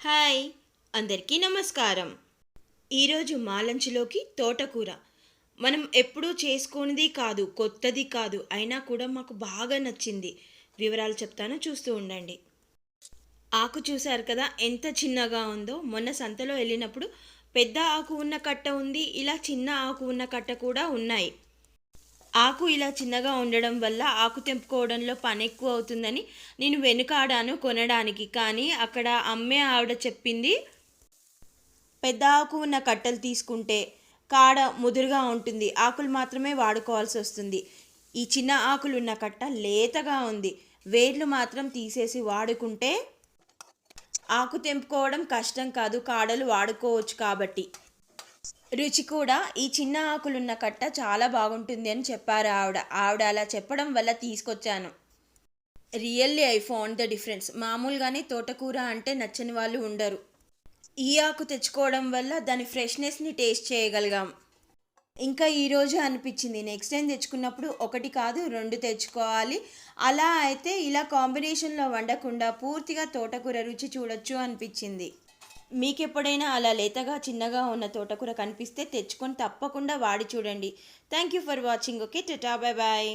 Hi, అందరికీ నమస్కారం. ఈరోజు మా లంచ్లోకి తోటకూర. మనం ఎప్పుడూ చేసుకోనిది కాదు, కొత్తది కాదు, అయినా కూడా మాకు బాగా నచ్చింది. వివరాలు చెప్తాను, చూస్తూ ఉండండి. ఆకు చూశారు కదా ఎంత చిన్నగా ఉందో. మొన్న సంతలో వెళ్ళినప్పుడు పెద్ద ఆకు ఉన్న కట్ట ఉంది, ఇలా చిన్న ఆకు ఉన్న కట్ట కూడా ఉన్నాయి. ఆకు ఇలా చిన్నగా ఉండడం వల్ల ఆకు తెంపుకోవడంలో పని ఎక్కువ అవుతుందని నేను వెనుకాడాను కొనడానికి. కానీ అక్కడ అమ్మే ఆవిడ చెప్పింది, పెద్ద ఆకు ఉన్న కట్టెలు తీసుకుంటే కాడ ముదురుగా ఉంటుంది, ఆకులు మాత్రమే వాడుకోవాల్సి వస్తుంది. ఈ చిన్న ఆకులు ఉన్న కట్ట లేతగా ఉంది, వేర్లు మాత్రం తీసేసి వాడుకుంటే ఆకు తెంపుకోవడం కష్టం కాదు, కాడలు వాడుకోవచ్చు కాబట్టి. రుచి కూడా ఈ చిన్న ఆకులున్న కట్ట చాలా బాగుంటుంది అని చెప్పారు ఆవిడ అలా చెప్పడం వల్ల తీసుకొచ్చాను. Really I found the difference. మామూలుగానే తోటకూర అంటే నచ్చని వాళ్ళు ఉండరు. ఈ ఆకు తెచ్చుకోవడం వల్ల దాని ఫ్రెష్నెస్ని టేస్ట్ చేయగలిగాం. ఇంకా ఈరోజు అనిపించింది నెక్స్ట్ టైం తెచ్చుకున్నప్పుడు ఒకటి కాదు రెండు తెచ్చుకోవాలి. అలా అయితే ఇలా కాంబినేషన్లో వండకుండా పూర్తిగా తోటకూర రుచి చూడొచ్చు అనిపించింది. మీకు ఎప్పుడైనా అలా లేతగా చిన్నగా ఉన్న తోటకూర కనిపిస్తే తెచ్చుకొని తప్పకుండా వాడి చూడండి. Thank you for watching. Okay, tata, bye bye.